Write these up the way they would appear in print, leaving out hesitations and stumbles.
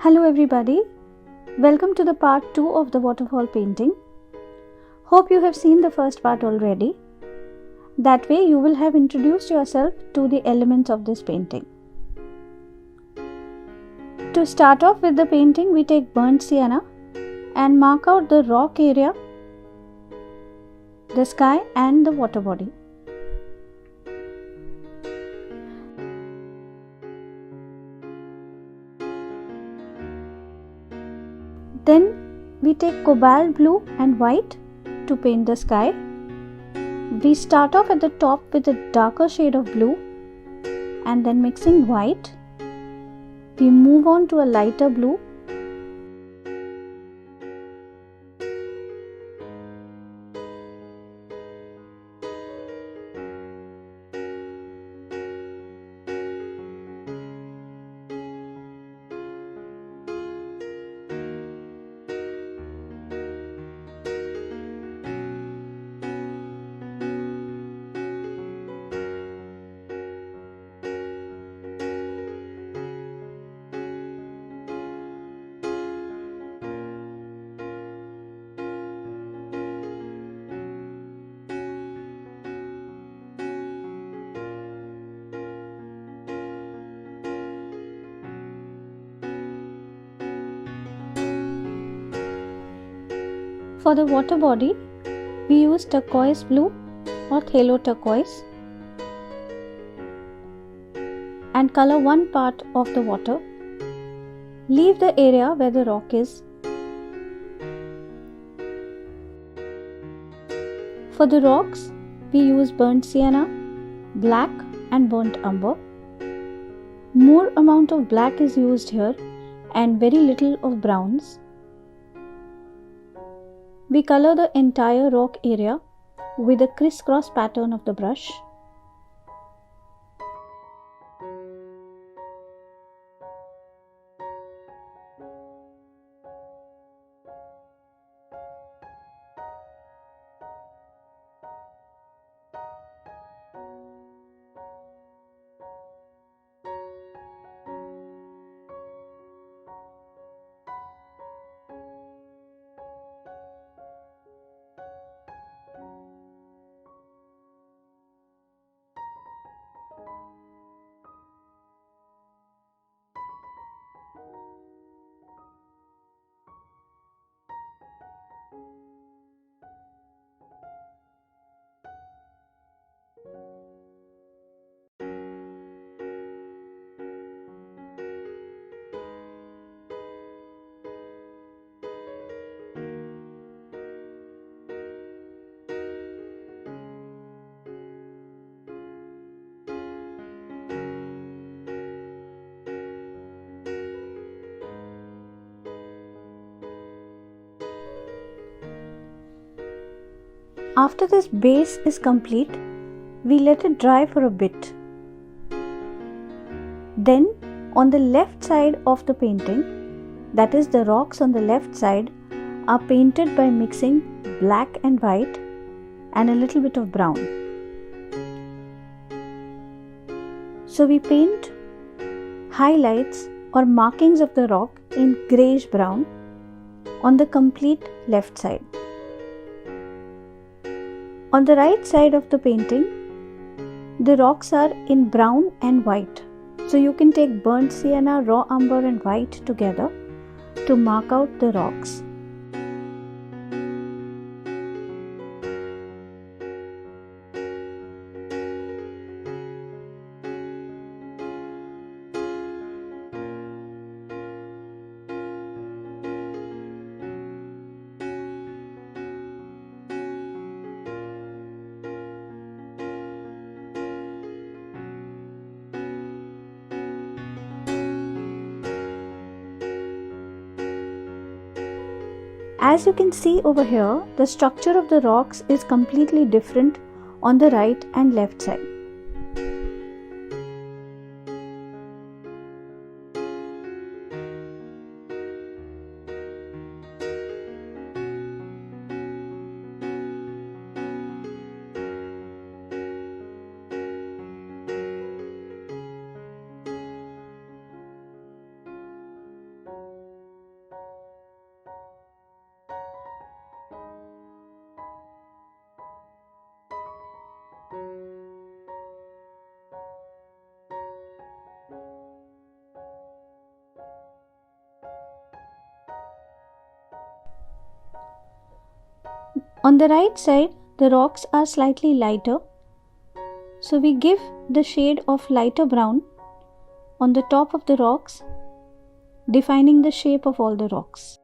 Hello everybody, welcome to the part 2 of the waterfall painting. Hope you have seen the first part already. That way you will have introduced yourself to the elements of this painting. To start off with the painting, we take burnt sienna and mark out the rock area, the sky and the water body. Then we take cobalt blue and white to paint the sky. We start off at the top with a darker shade of blue and then mixing white, we move on to a lighter blue. For the water body, we use turquoise blue or phthalo turquoise and color one part of the water. Leave the area where the rock is. For the rocks, we use burnt sienna, black and burnt umber. More amount of black is used here and very little of browns. We color the entire rock area with a crisscross pattern of the brush. After this base is complete, we let it dry for a bit. Then on the left side of the painting, that is the rocks on the left side, are painted by mixing black and white and a little bit of brown. So we paint highlights or markings of the rock in greyish brown on the complete left side. On the right side of the painting, the rocks are in brown and white. So you can take burnt sienna, raw umber and white together to mark out the rocks. As you can see over here, the structure of the rocks is completely different on the right and left side. On the right side, the rocks are slightly lighter, so we give the shade of lighter brown on the top of the rocks, defining the shape of all the rocks.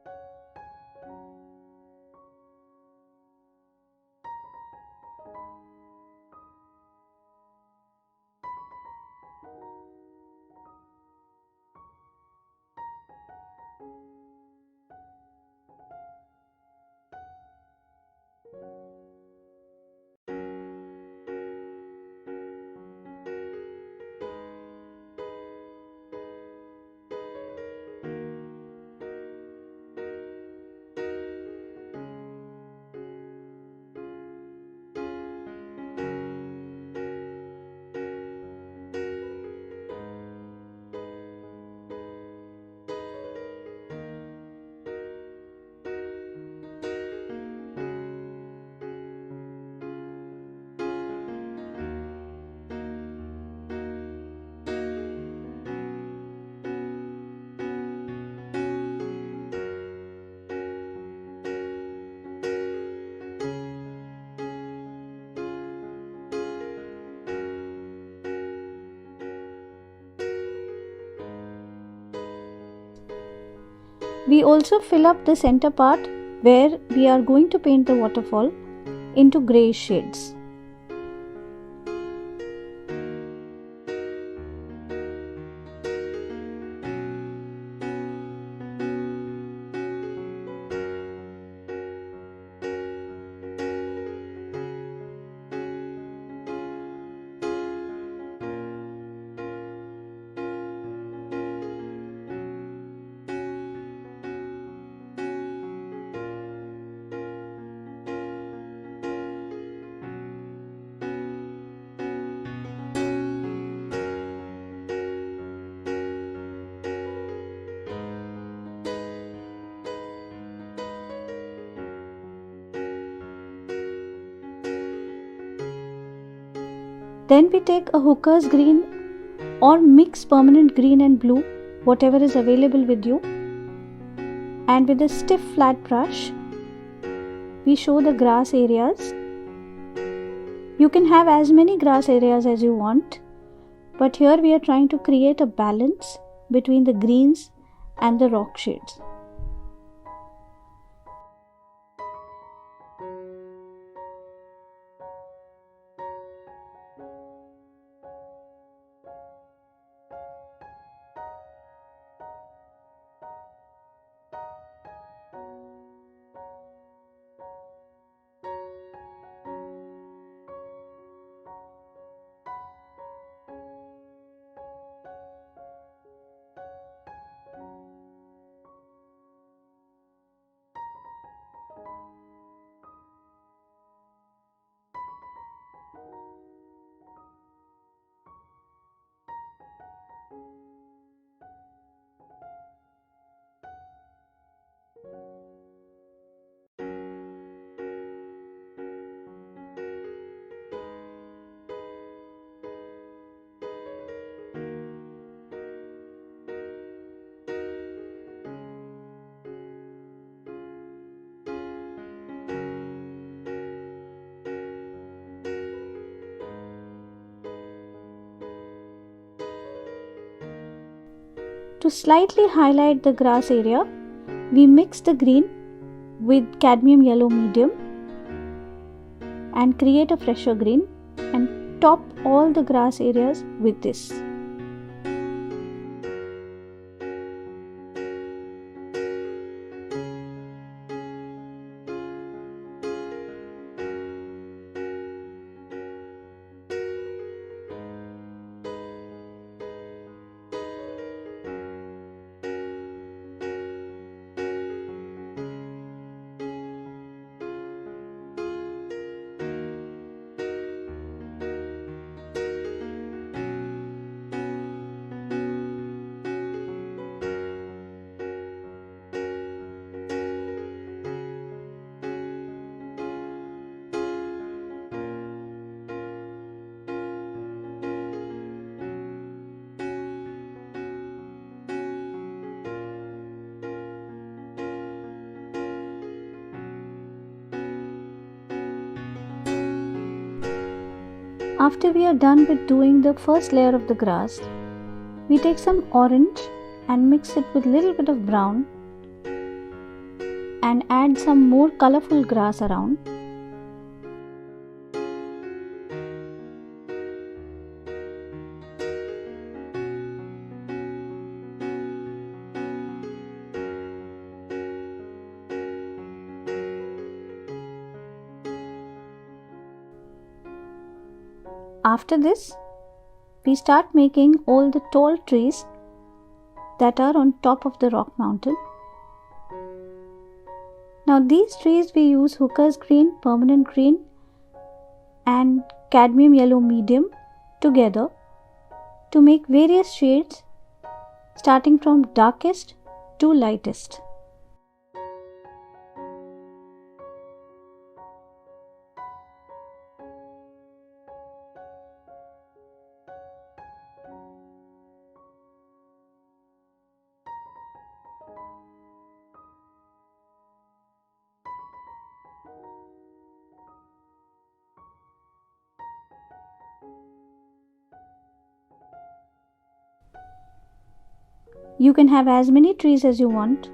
We also fill up the center part where we are going to paint the waterfall into grey shades. Then we take a hooker's green or mix permanent green and blue, whatever is available with you, and with a stiff flat brush, we show the grass areas. You can have as many grass areas as you want, but here we are trying to create a balance between the greens and the rock shades. To slightly highlight the grass area, we mix the green with cadmium yellow medium and create a fresher green and top all the grass areas with this. After we are done with doing the first layer of the grass, we take some orange and mix it with a little bit of brown and add some more colorful grass around. After this, we start making all the tall trees that are on top of the rock mountain. Now these trees we use Hooker's green, permanent green and cadmium yellow medium together to make various shades starting from darkest to lightest. You can have as many trees as you want.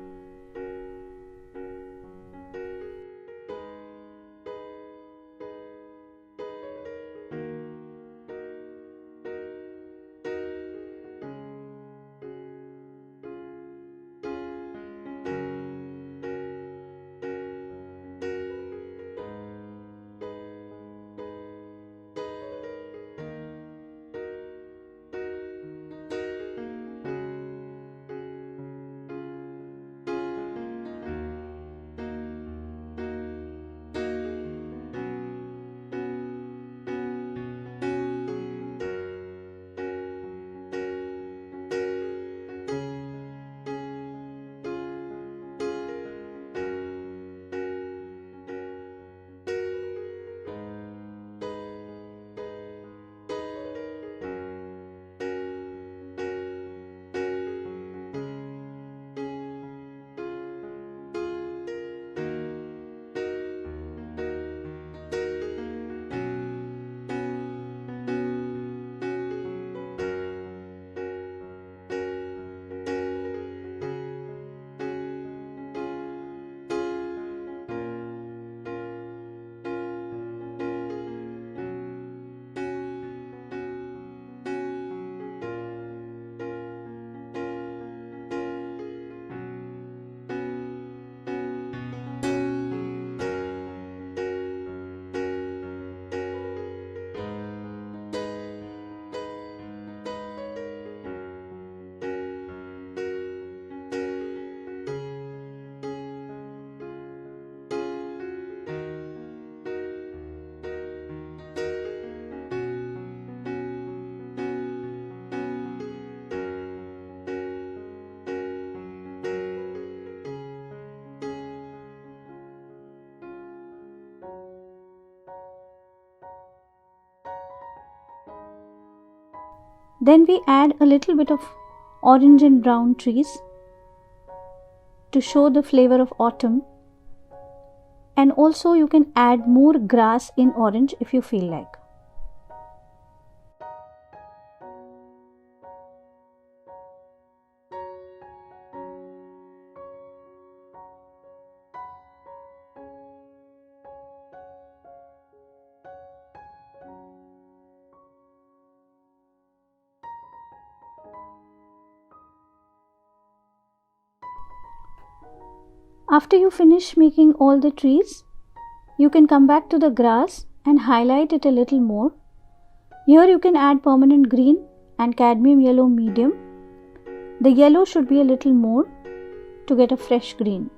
Then we add a little bit of orange and brown trees to show the flavor of autumn, and also you can add more grass in orange if you feel like. After you finish making all the trees, you can come back to the grass and highlight it a little more. Here you can add permanent green and cadmium yellow medium. The yellow should be a little more to get a fresh green.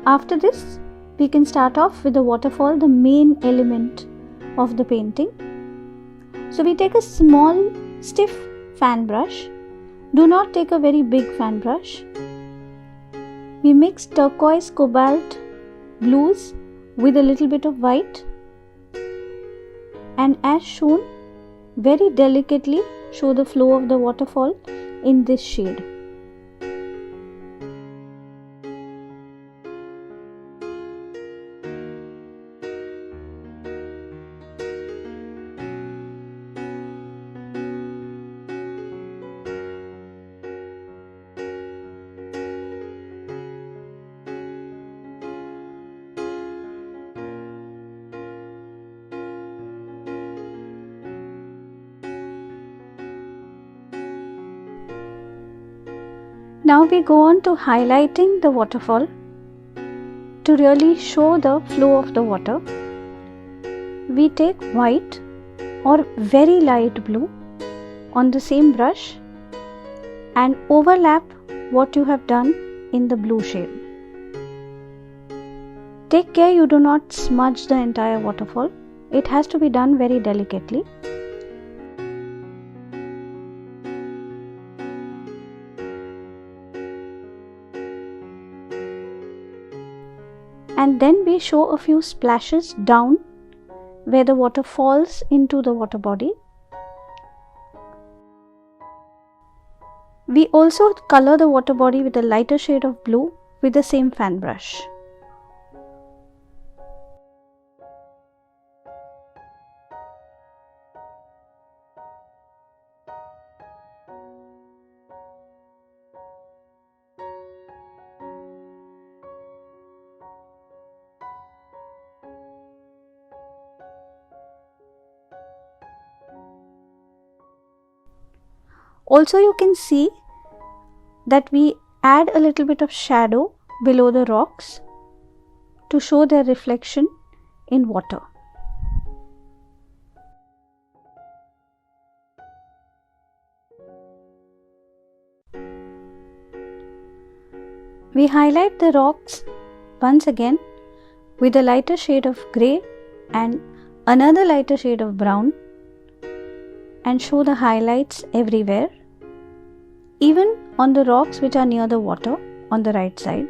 After this, we can start off with the waterfall, the main element of the painting. So we take a small stiff fan brush Do not take a very big fan brush. We mix turquoise, cobalt, blues with a little bit of white, and as shown, very delicately show the flow of the waterfall in this shade. Now we go on to highlighting the waterfall to really show the flow of the water. We take white or very light blue on the same brush and overlap what you have done in the blue shade. Take care you do not smudge the entire waterfall. It has to be done very delicately. And then we show a few splashes down where the water falls into the water body. We also color the water body with a lighter shade of blue with the same fan brush. Also, you can see that we add a little bit of shadow below the rocks to show their reflection in water. We highlight the rocks once again with a lighter shade of grey and another lighter shade of brown and show the highlights everywhere, even on the rocks which are near the water on the right side.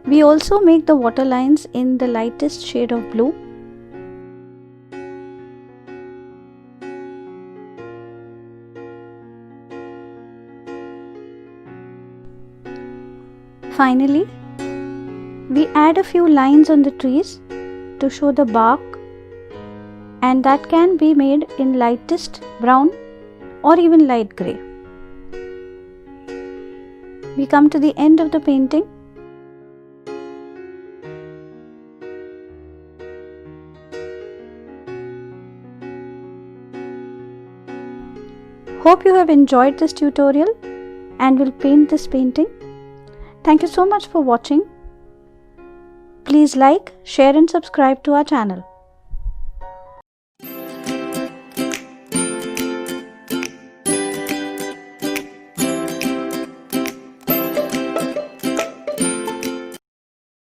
We also make the water lines in the lightest shade of blue. Finally, we add a few lines on the trees to show the bark, and that can be made in lightest brown or even light grey. We come to the end of the painting. Hope you have enjoyed this tutorial and will paint this painting. Thank you so much for watching. Please like, share and subscribe to our channel.